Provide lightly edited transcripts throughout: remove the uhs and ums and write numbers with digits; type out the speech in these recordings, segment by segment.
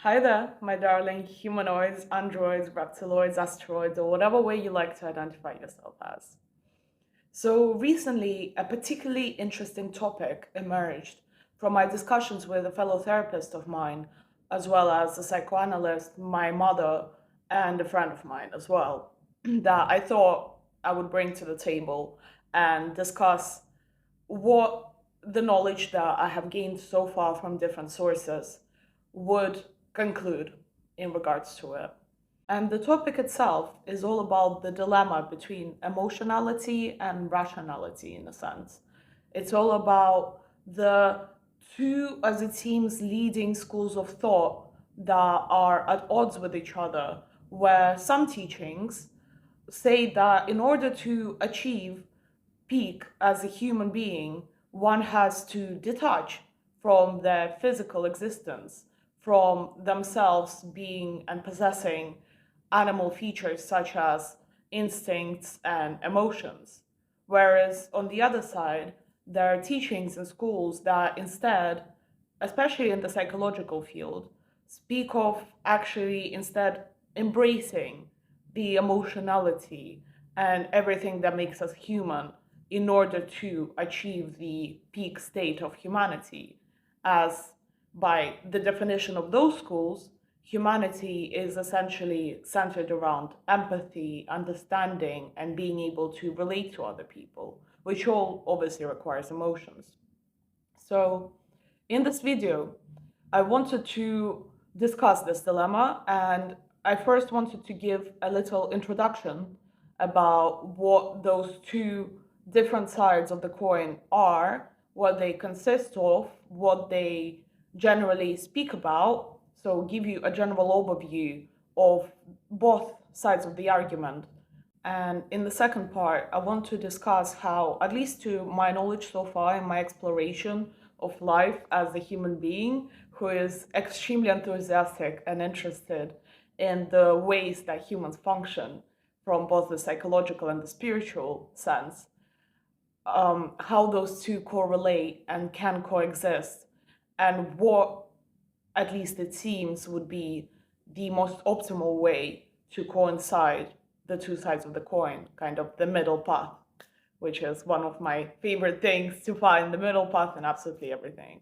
Hi there, my darling humanoids, androids, reptiloids, asteroids, or whatever way you like to identify yourself as. So, recently, a particularly interesting topic emerged from my discussions with a fellow therapist of mine, as well as a psychoanalyst, my mother, and a friend of mine as well, that I thought I would bring to the table and discuss what the knowledge that I have gained so far from different sources would conclude in regards to it. And the topic itself is all about the dilemma between emotionality and rationality, in a sense. It's all about the two, as it seems, leading schools of thought that are at odds with each other, where some teachings say that in order to achieve peak as a human being, one has to detach from their physical existence, from themselves being and possessing animal features such as instincts and emotions. Whereas on the other side, there are teachings in schools that instead, especially in the psychological field, speak of actually instead embracing the emotionality and everything that makes us human in order to achieve the peak state of humanity. As by the definition of those schools, humanity is essentially centered around empathy, understanding, and being able to relate to other people, which all obviously requires emotions. So, in this video, I wanted to discuss this dilemma, and I first wanted to give a little introduction about what those two different sides of the coin are, what they consist of, what they generally speak about. So, give you a general overview of both sides of the argument. And in the second part, I want to discuss how, at least to my knowledge so far in my exploration of life as a human being who is extremely enthusiastic and interested in the ways that humans function from both the psychological and the spiritual sense, how those two correlate and can coexist, and what, at least it seems, would be the most optimal way to coincide the two sides of the coin, kind of the middle path, which is one of my favorite things to find the middle path in absolutely everything.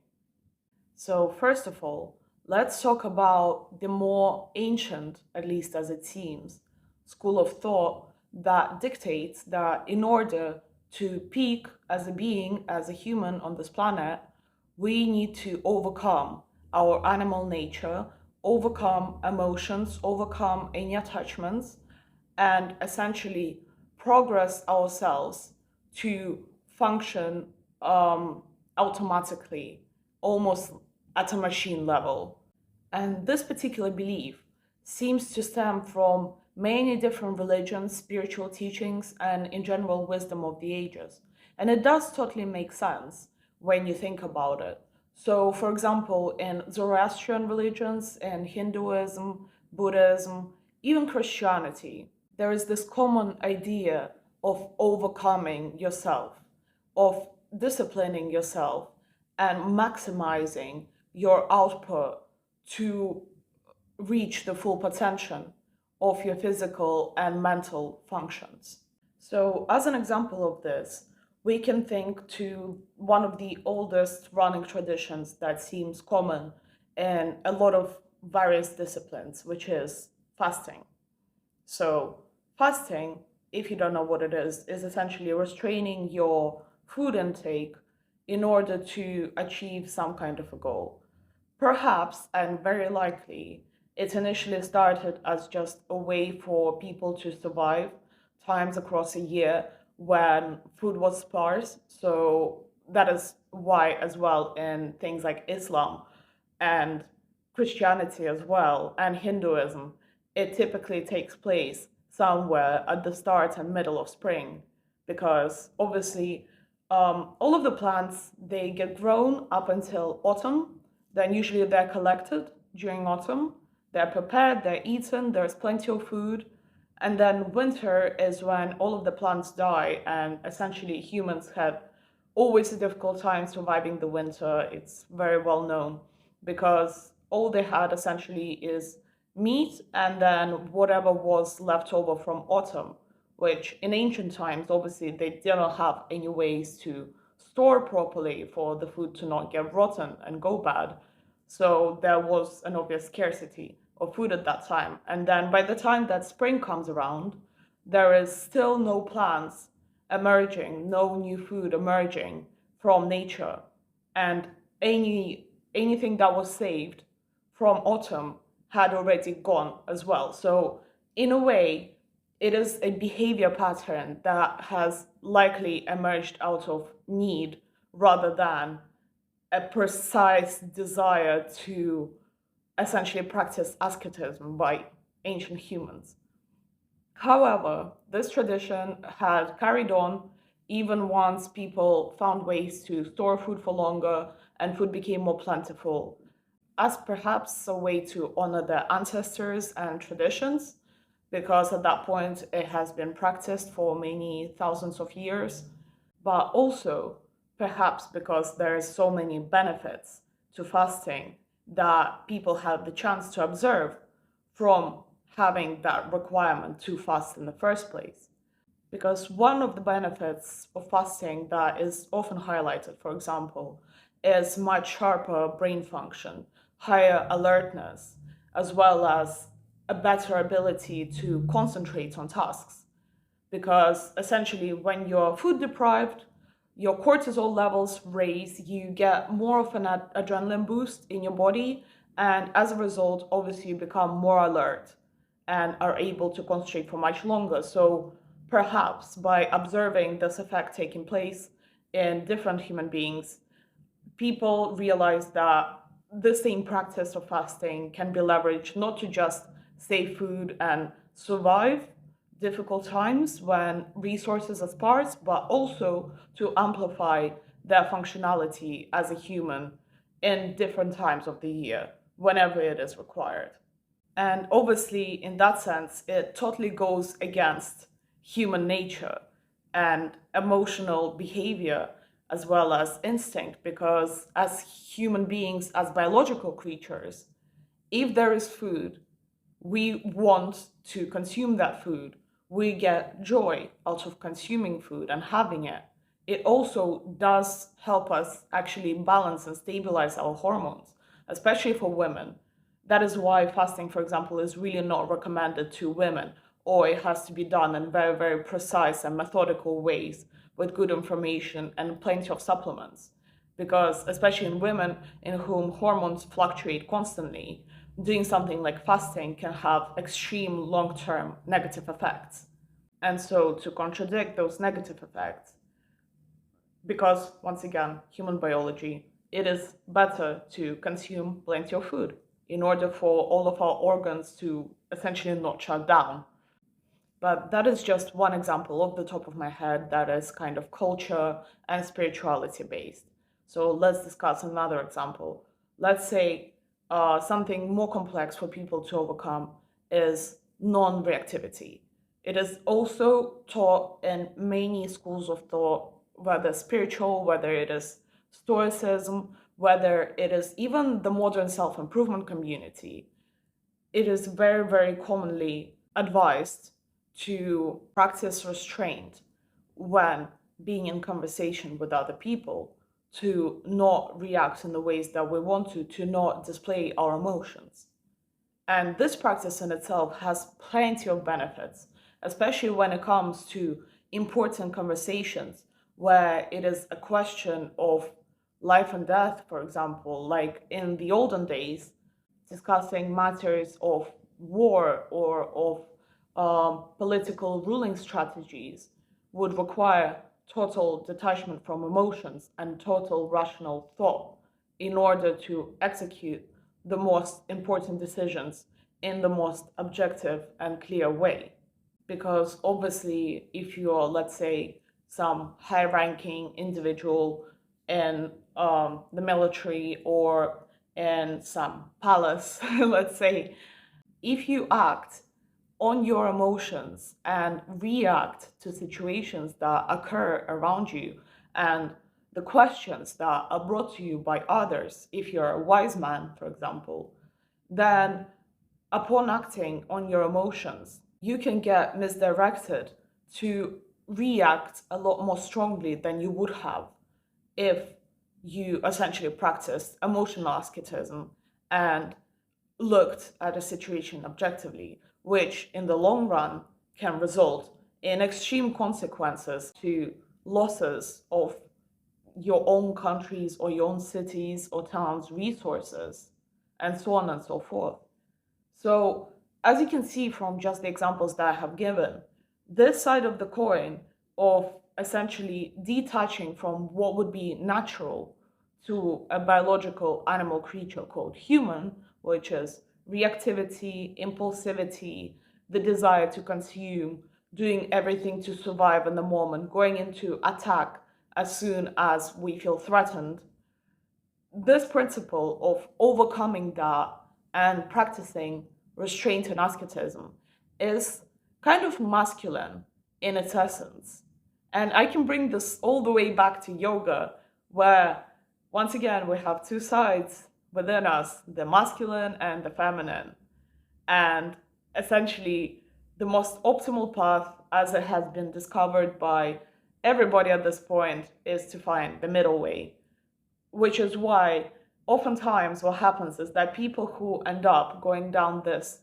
So, first of all, let's talk about the more ancient, at least as it seems, school of thought that dictates that in order to peak as a being, as a human on this planet, we need to overcome our animal nature, overcome emotions, overcome any attachments, and essentially progress ourselves to function automatically, almost at a machine level. And this particular belief seems to stem from many different religions, spiritual teachings, and in general wisdom of the ages. And it does totally make sense when you think about it. So, for example, in Zoroastrian religions, in Hinduism, Buddhism, even Christianity, there is this common idea of overcoming yourself, of disciplining yourself, and maximizing your output to reach the full potential of your physical and mental functions. So, as an example of this, we can think to one of the oldest running traditions that seems common in a lot of various disciplines, which is fasting. So, fasting, if you don't know what it is essentially restraining your food intake in order to achieve some kind of a goal. Perhaps, and very likely, it initially started as just a way for people to survive times across a year when food was sparse. So that is why, as well, in things like Islam and Christianity as well, and Hinduism, it typically takes place somewhere at the start and middle of spring, because obviously all of the plants they get grown up until autumn. Then usually they're collected during autumn. They're prepared, they're eaten, there's plenty of food. And then winter is when all of the plants die, and essentially humans have always a difficult time surviving the winter. It's very well known because all they had essentially is meat and then whatever was left over from autumn, which in ancient times, obviously, they didn't have any ways to store properly for the food to not get rotten and go bad. So there was an obvious scarcity of food at that time. And then by the time that spring comes around, there is still no plants emerging, no new food emerging from nature. And anything that was saved from autumn had already gone as well. So in a way, it is a behavior pattern that has likely emerged out of need rather than a precise desire to essentially practice asceticism by ancient humans. However, this tradition had carried on even once people found ways to store food for longer and food became more plentiful, as perhaps a way to honor their ancestors and traditions, because at that point it has been practiced for many thousands of years, but also perhaps because there are so many benefits to fasting that people have the chance to observe from having that requirement to fast in the first place. Because one of the benefits of fasting that is often highlighted, for example, is much sharper brain function, higher alertness, as well as a better ability to concentrate on tasks. Because essentially, when you're food deprived, your cortisol levels raise, you get more of an adrenaline boost in your body, and as a result, obviously, you become more alert and are able to concentrate for much longer. So perhaps by observing this effect taking place in different human beings, people realize that the same practice of fasting can be leveraged not to just save food and survive difficult times when resources are sparse, but also to amplify their functionality as a human in different times of the year, whenever it is required. And obviously, in that sense, it totally goes against human nature and emotional behavior as well as instinct, because as human beings, as biological creatures, if there is food, we want to consume that food. We get joy out of consuming food and having it. It also does help us actually balance and stabilize our hormones, especially for women. That is why fasting, for example, is really not recommended to women, or it has to be done in very, very precise and methodical ways with good information and plenty of supplements. Because, especially in women in whom hormones fluctuate constantly, doing something like fasting can have extreme long term negative effects. And so, to contradict those negative effects, because once again, human biology, it is better to consume plenty of food in order for all of our organs to essentially not shut down. But that is just one example off the top of my head that is kind of culture and spirituality based. So let's discuss another example. Let's say something more complex for people to overcome is non reactivity. It is also taught in many schools of thought, whether spiritual, whether it is Stoicism, whether it is even the modern self improvement community. It is very, very commonly advised to practice restraint when being in conversation with other people, to not react in the ways that we want to not display our emotions. And this practice in itself has plenty of benefits, especially when it comes to important conversations where it is a question of life and death, for example, like in the olden days, discussing matters of war or of political ruling strategies would require total detachment from emotions and total rational thought in order to execute the most important decisions in the most objective and clear way. Because obviously, if you're, let's say, some high ranking individual in the military or in some palace, let's say, if you act on your emotions and react to situations that occur around you and the questions that are brought to you by others, if you're a wise man, for example, then upon acting on your emotions, you can get misdirected to react a lot more strongly than you would have if you essentially practiced emotional asceticism and looked at a situation objectively, which in the long run can result in extreme consequences to losses of your own countries or your own cities or towns' resources, and so on and so forth. So, as you can see from just the examples that I have given, this side of the coin of essentially detaching from what would be natural to a biological animal creature called human, which is reactivity, impulsivity, the desire to consume, doing everything to survive in the moment, going into attack as soon as we feel threatened. This principle of overcoming that and practicing restraint and asceticism is kind of masculine in its essence. And I can bring this all the way back to yoga, where once again we have two sides within us, the masculine and the feminine. And essentially, the most optimal path, as it has been discovered by everybody at this point, is to find the middle way, which is why oftentimes what happens is that people who end up going down this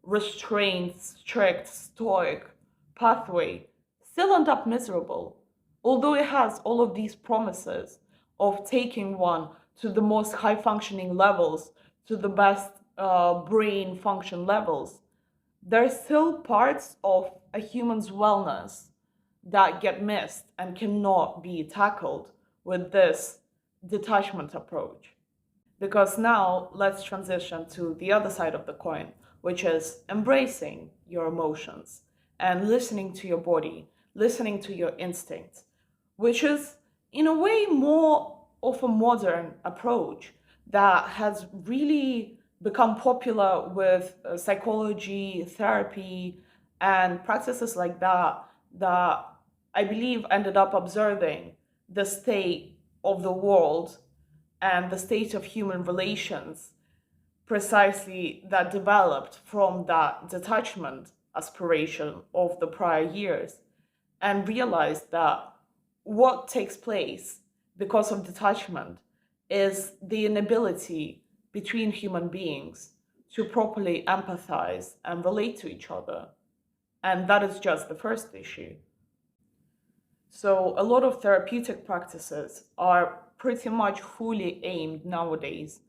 restrained, strict, stoic pathway still end up miserable. Although it has all of these promises of taking one to the most high functioning levels, to the best brain function levels, there are still parts of a human's wellness that get missed and cannot be tackled with this detachment approach. Because now let's transition to the other side of the coin, which is embracing your emotions and listening to your body, listening to your instincts, which is in a way more of a modern approach that has really become popular with psychology, therapy, and practices like that, that I believe ended up observing the state of the world and the state of human relations precisely that developed from that detachment aspiration of the prior years, and realized that what takes place because of detachment is the inability between human beings to properly empathize and relate to each other. And that is just the first issue. So, a lot of therapeutic practices are pretty much fully aimed nowadays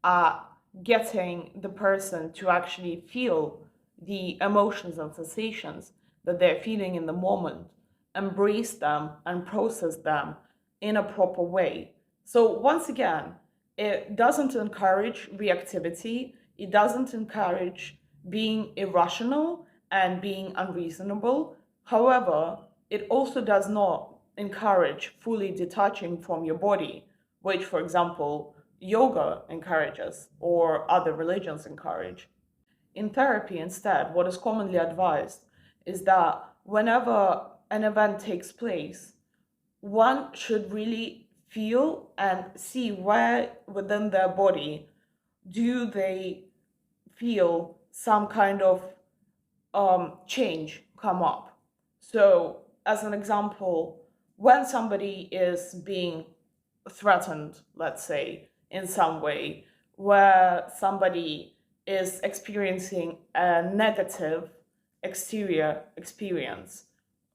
at getting the person to actually feel the emotions and sensations that they're feeling in the moment, embrace them, and process them in a proper way. So, once again, it doesn't encourage reactivity, it doesn't encourage being irrational and being unreasonable. However, it also does not encourage fully detaching from your body, which, for example, yoga encourages or other religions encourage. In therapy, instead, what is commonly advised is that whenever an event takes place, one should really feel and see where within their body do they feel some kind of change come up. So, as an example, when somebody is being threatened, let's say, in some way, where somebody is experiencing a negative exterior experience,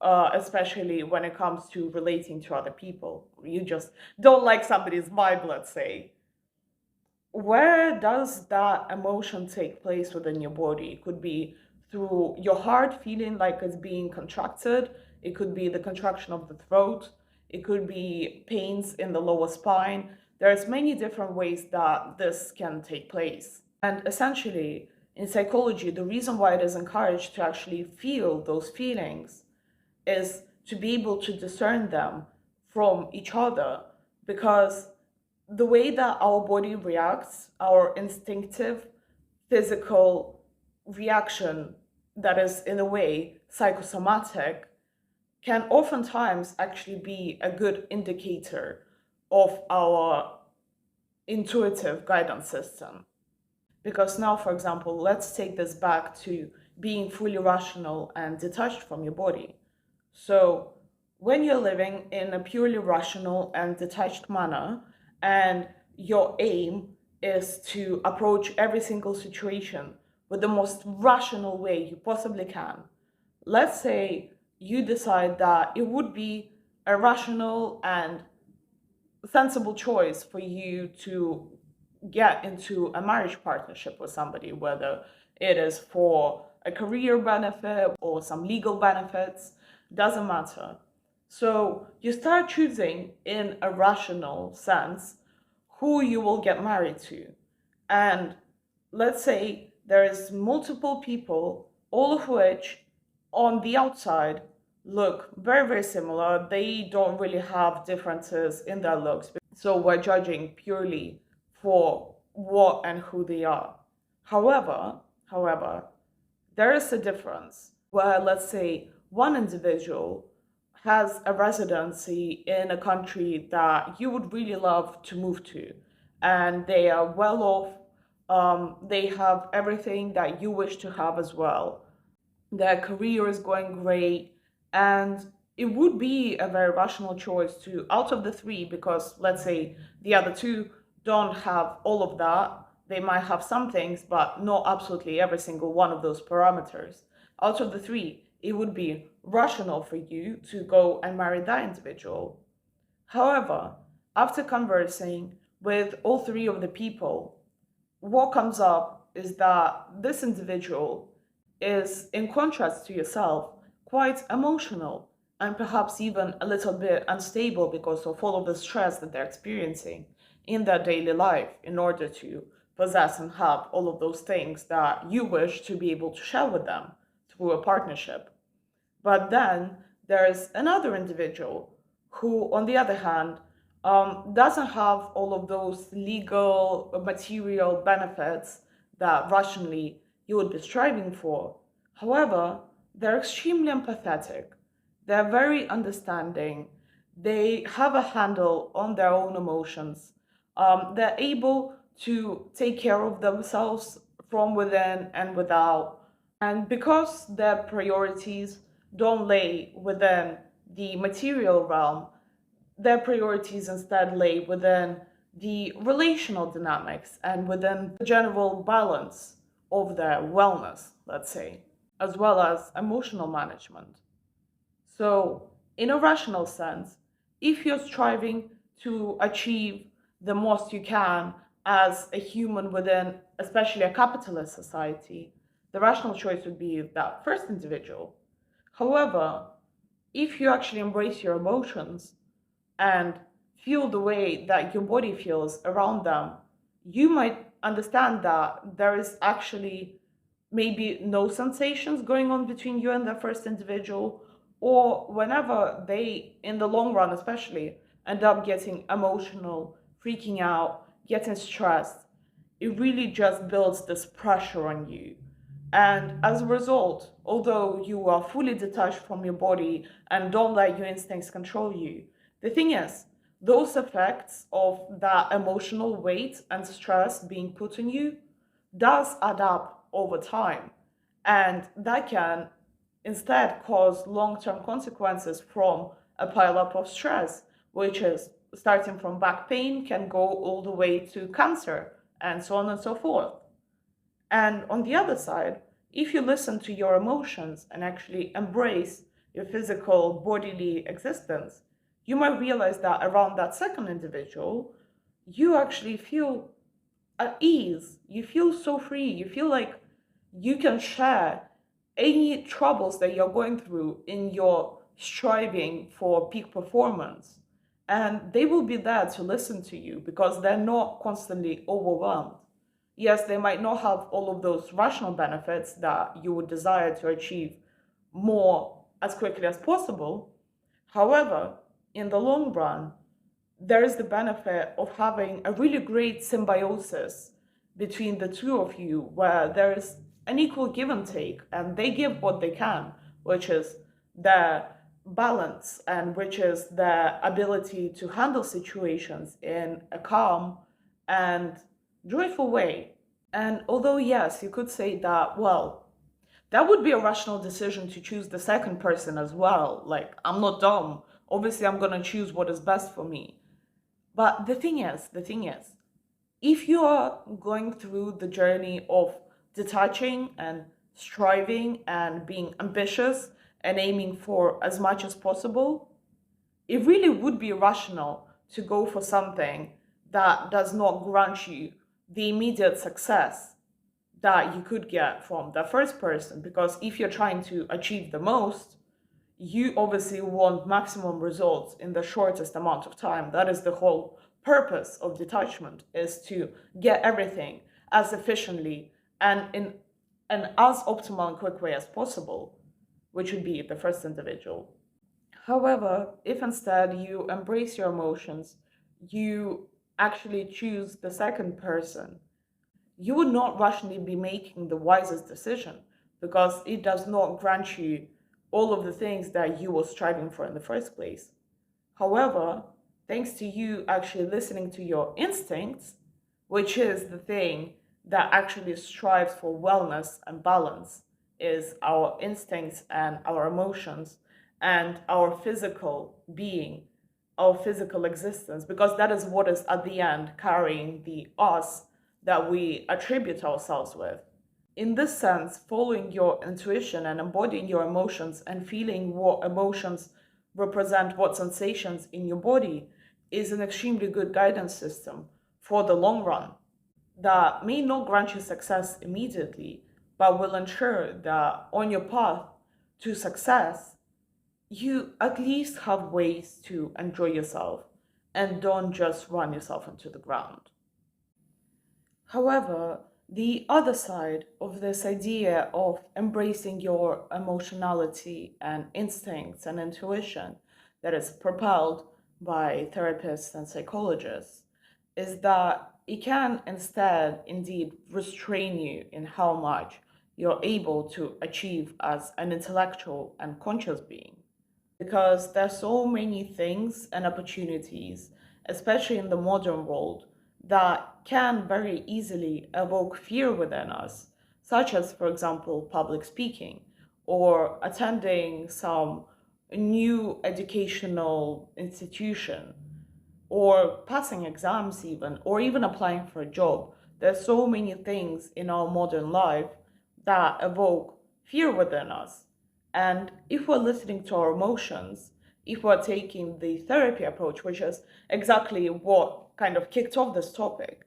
especially when it comes to relating to other people, you just don't like somebody's vibe, let's say, where does that emotion take place within your body? It could be through your heart feeling like it's being contracted. It could be the contraction of the throat. It could be pains in the lower spine. There's many different ways that this can take place. And essentially, in psychology, the reason why it is encouraged to actually feel those feelings is to be able to discern them from each other, because the way that our body reacts, our instinctive physical reaction that is in a way psychosomatic, can oftentimes actually be a good indicator of our intuitive guidance system. Because now, for example, let's take this back to being fully rational and detached from your body. So, when you're living in a purely rational and detached manner, and your aim is to approach every single situation with the most rational way you possibly can, let's say you decide that it would be a rational and sensible choice for you to get into a marriage partnership with somebody, whether it is for a career benefit or some legal benefits, doesn't matter. So you start choosing in a rational sense who you will get married to. And let's say there is multiple people, all of which on the outside look very, very similar. They don't really have differences in their looks. So we're judging purely for what and who they are. However, there is a difference where, let's say, one individual has a residency in a country that you would really love to move to, and they are well off. They have everything that you wish to have as well. Their career is going great, and it would be a very rational choice to, out of the three, because let's say the other two don't have all of that. They might have some things, but not absolutely every single one of those parameters. Out of the three, it would be rational for you to go and marry that individual. However, after conversing with all three of the people, what comes up is that this individual is, in contrast to yourself, quite emotional and perhaps even a little bit unstable because of all of the stress that they're experiencing in their daily life in order to possess and have all of those things that you wish to be able to share with them through a partnership. But then there's another individual who, on the other hand, doesn't have all of those legal, material benefits that rationally you would be striving for. However, they're extremely empathetic. They're very understanding. They have a handle on their own emotions. They're able to take care of themselves from within and without. And because their priorities don't lay within the material realm, their priorities instead lay within the relational dynamics and within the general balance of their wellness, let's say, as well as emotional management. So, in a rational sense, if you're striving to achieve the most you can as a human within, especially a capitalist society, the rational choice would be that first individual. However, if you actually embrace your emotions and feel the way that your body feels around them, you might understand that there is actually maybe no sensations going on between you and the first individual, or whenever they, in the long run especially, end up getting emotional, freaking out, getting stressed, it really just builds this pressure on you. And as a result, although you are fully detached from your body and don't let your instincts control you, the thing is, those effects of that emotional weight and stress being put on you does add up over time. And that can instead cause long term consequences from a pileup of stress, which is starting from back pain, can go all the way to cancer, and so on and so forth. And on the other side, if you listen to your emotions and actually embrace your physical bodily existence, you might realize that around that second individual, you actually feel at ease. You feel so free. You feel like you can share any troubles that you're going through in your striving for peak performance. And they will be there to listen to you because they're not constantly overwhelmed. Yes, they might not have all of those rational benefits that you would desire to achieve more as quickly as possible. However, in the long run, there is the benefit of having a really great symbiosis between the two of you where there is an equal give and take, and they give what they can, which is their balance and which is their ability to handle situations in a calm and joyful way. And although, yes, you could say that, well, that would be a rational decision to choose the second person as well. Like, I'm not dumb. Obviously, I'm going to choose what is best for me. But the thing is, if you are going through the journey of detaching and striving and being ambitious and aiming for as much as possible, it really would be rational to go for something that does not grant you the immediate success that you could get from the first person. Because if you're trying to achieve the most, you obviously want maximum results in the shortest amount of time. That is the whole purpose of detachment, is to get everything as efficiently and in an as optimal and quick way as possible, which would be the first individual. However, if instead you embrace your emotions, you actually choose the second person, you would not rationally be making the wisest decision, because it does not grant you all of the things that you were striving for in the first place. However, thanks to you actually listening to your instincts, which is the thing that actually strives for wellness and balance, is our instincts and our emotions and our physical being, our physical existence, because that is what is at the end carrying the us that we attribute ourselves with. In this sense, following your intuition and embodying your emotions and feeling what emotions represent what sensations in your body is an extremely good guidance system for the long run that may not grant you success immediately, but will ensure that on your path to success, you at least have ways to enjoy yourself and don't just run yourself into the ground. However, the other side of this idea of embracing your emotionality and instincts and intuition that is propelled by therapists and psychologists is that it can instead indeed restrain you in how much you're able to achieve as an intellectual and conscious being, because there's so many things and opportunities, especially in the modern world, that can very easily evoke fear within us, such as, for example, public speaking or attending some new educational institution or passing exams, even, or even applying for a job. There's so many things in our modern life that evoke fear within us. And if we're listening to our emotions, if we're taking the therapy approach, which is exactly what kind of kicked off this topic,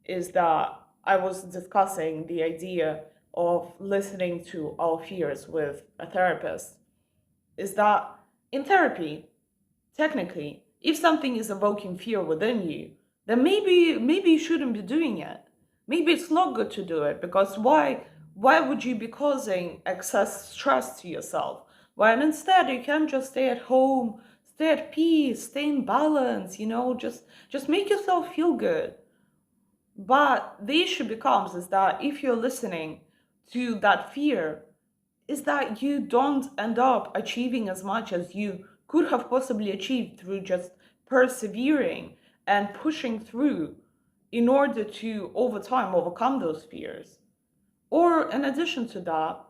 is that I was discussing the idea of listening to our fears with a therapist, is that in therapy, technically, if something is evoking fear within you, then maybe you shouldn't be doing it. Maybe it's not good to do it, because why would you be causing excess stress to yourself? When instead you can just stay at home, stay at peace, stay in balance, just make yourself feel good. But the issue becomes is that if you're listening to that fear, is that you don't end up achieving as much as you could have possibly achieved through just persevering and pushing through in order to, over time, overcome those fears. Or, in addition to that,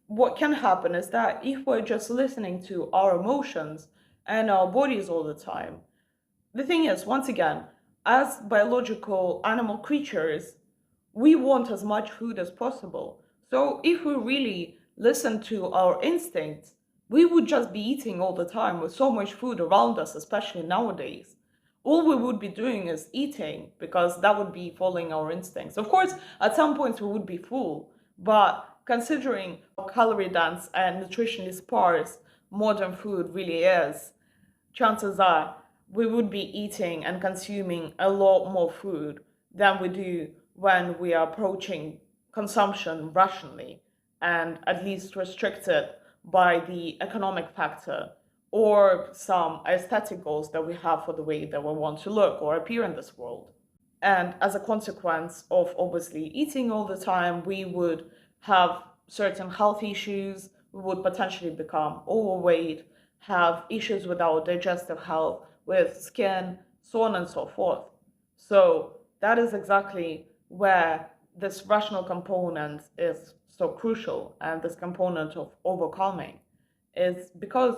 what can happen is that if we're just listening to our emotions and our bodies all the time, the thing is, once again, as biological animal creatures, we want as much food as possible. So if we really listen to our instincts, we would just be eating all the time with so much food around us, especially nowadays. All we would be doing is eating, because that would be following our instincts. Of course, at some points we would be full, but considering how calorie dense and nutritionally sparse modern food really is, chances are we would be eating and consuming a lot more food than we do when we are approaching consumption rationally and at least restricted by the economic factor or some aesthetic goals that we have for the way that we want to look or appear in this world. And as a consequence of obviously eating all the time, we would have certain health issues, we would potentially become overweight, have issues with our digestive health, with skin, so on and so forth. So that is exactly where this rational component is so crucial, and this component of overcoming is because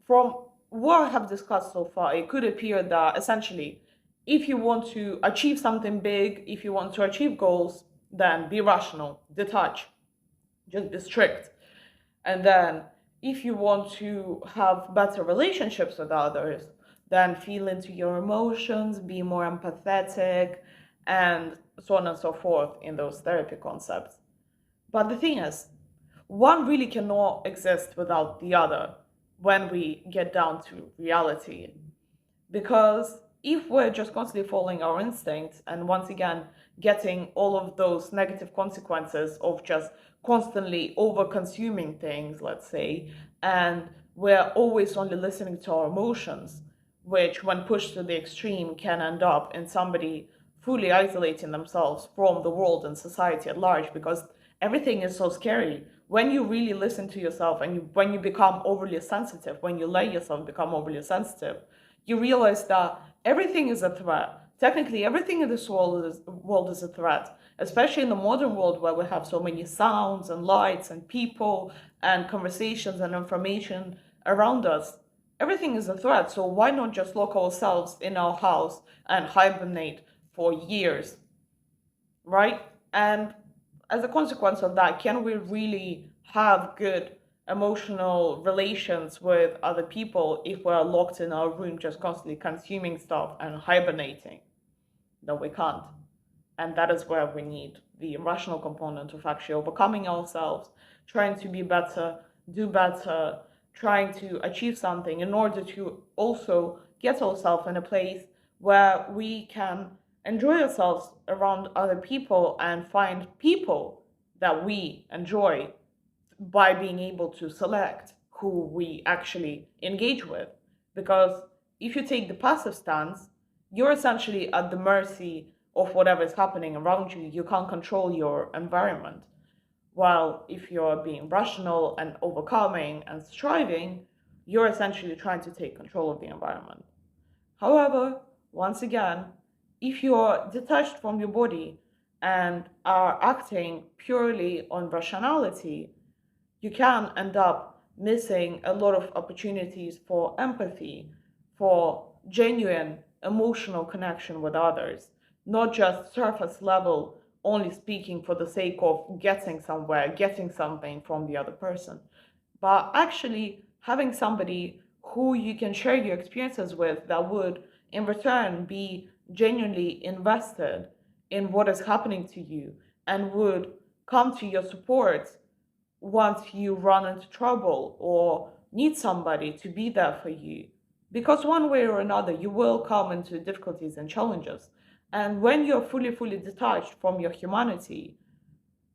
from what I have discussed so far, it could appear that essentially, if you want to achieve something big, if you want to achieve goals, then be rational, detach, just be strict. And then if you want to have better relationships with others, then feel into your emotions, be more empathetic, and so on and so forth in those therapy concepts. But the thing is, one really cannot exist without the other when we get down to reality. Because if we're just constantly following our instincts and once again getting all of those negative consequences of just constantly over consuming things, let's say, and we're always only listening to our emotions, which when pushed to the extreme can end up in somebody fully isolating themselves from the world and society at large, because everything is so scary. When you really listen to yourself and when you become overly sensitive, when you let yourself become overly sensitive, you realize that everything is a threat. Technically, everything in this world is a threat, especially in the modern world where we have so many sounds and lights and people and conversations and information around us. Everything is a threat, so why not just lock ourselves in our house and hibernate for years, right? And as a consequence of that, can we really have good emotional relations with other people if we're locked in our room just constantly consuming stuff and hibernating? No, we can't. And that is where we need the rational component of actually overcoming ourselves, trying to be better, do better, trying to achieve something in order to also get ourselves in a place where we can enjoy ourselves around other people and find people that we enjoy by being able to select who we actually engage with. Because if you take the passive stance, you're essentially at the mercy of whatever is happening around you. You can't control your environment. While if you're being rational and overcoming and striving, you're essentially trying to take control of the environment. However, once again, if you're detached from your body and are acting purely on rationality, you can end up missing a lot of opportunities for empathy, for genuine emotional connection with others, not just surface level, only speaking for the sake of getting somewhere, getting something from the other person, but actually having somebody who you can share your experiences with that would, in return, be genuinely invested in what is happening to you and would come to your support once you run into trouble or need somebody to be there for you. Because one way or another, you will come into difficulties and challenges. And when you're fully detached from your humanity,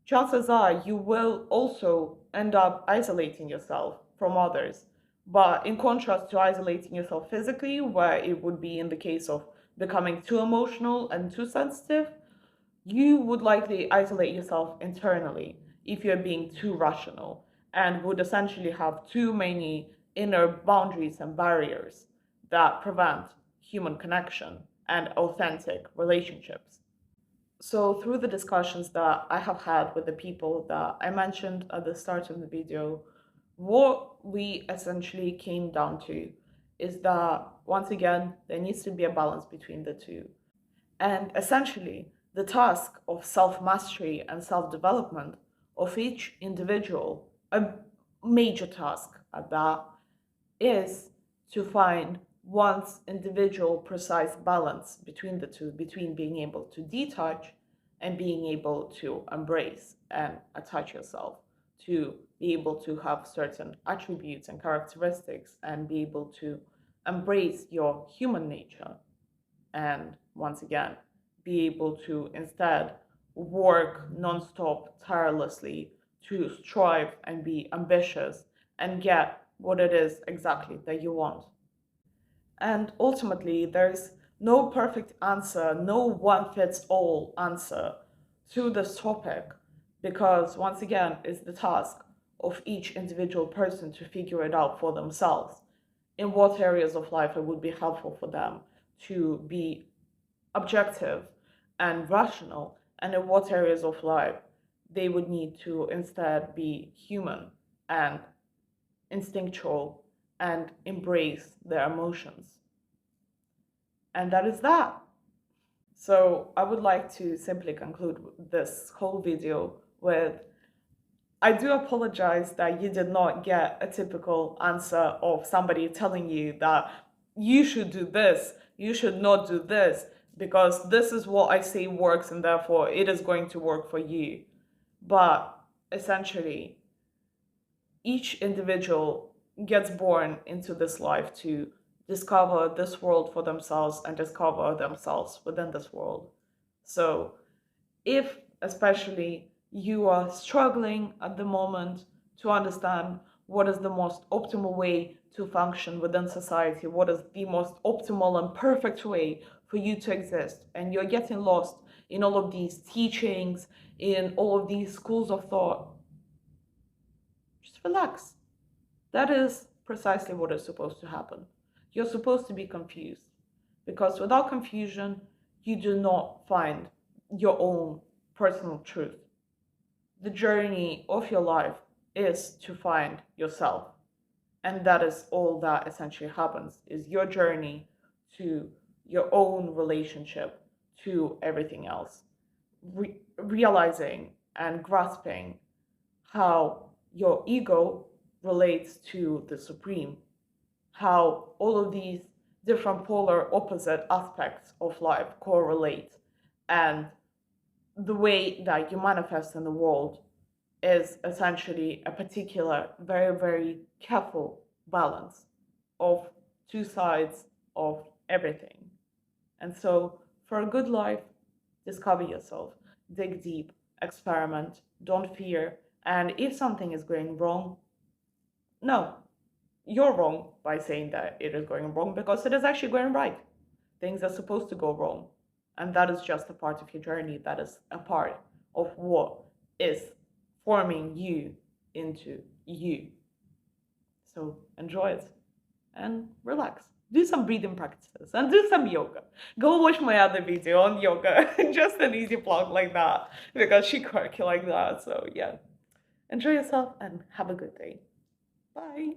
chances are you will also end up isolating yourself from others. But in contrast to isolating yourself physically, where it would be in the case of becoming too emotional and too sensitive, you would likely isolate yourself internally if you're being too rational and would essentially have too many inner boundaries and barriers that prevent human connection and authentic relationships. So, through the discussions that I have had with the people that I mentioned at the start of the video, what we essentially came down to is that once again, there needs to be a balance between the two. And essentially, the task of self mastery and self development of each individual, a major task at that, is to find one's individual precise balance between the two, between being able to detach and being able to embrace and attach yourself, to be able to have certain attributes and characteristics and be able to embrace your human nature and once again be able to instead work non-stop tirelessly to strive and be ambitious and get what it is exactly that you want. And ultimately, there's no perfect answer, no one fits all answer to this topic, because once again, it's the task of each individual person to figure it out for themselves in what areas of life it would be helpful for them to be objective and rational and in what areas of life they would need to instead be human and instinctual and embrace their emotions. And that is that. So I would like to simply conclude this whole video with, I do apologize that you did not get a typical answer of somebody telling you that you should do this, you should not do this, because this is what I say works and therefore it is going to work for you. But essentially, each individual gets born into this life to discover this world for themselves and discover themselves within this world. So if especially you are struggling at the moment to understand what is the most optimal way to function within society, what is the most optimal and perfect way for you to exist, and you're getting lost in all of these teachings, in all of these schools of thought, just relax. That is precisely what is supposed to happen. You're supposed to be confused, because without confusion, you do not find your own personal truth. The journey of your life is to find yourself. And that is all that essentially happens, is your journey to your own relationship to everything else. Realizing and grasping how your ego relates to the supreme, how all of these different polar opposite aspects of life correlate, and the way that you manifest in the world is essentially a particular, very, very careful balance of two sides of everything. And so, for a good life, discover yourself, dig deep, experiment, don't fear. And if something is going wrong, no, you're wrong by saying that it is going wrong, because it is actually going right. Things are supposed to go wrong. And that is just a part of your journey. That is a part of what is forming you into you. So enjoy it and relax. Do some breathing practices and do some yoga. Go watch my other video on yoga. Just an easy plug like that, because she quirky like that. So yeah, enjoy yourself and have a good day. Bye.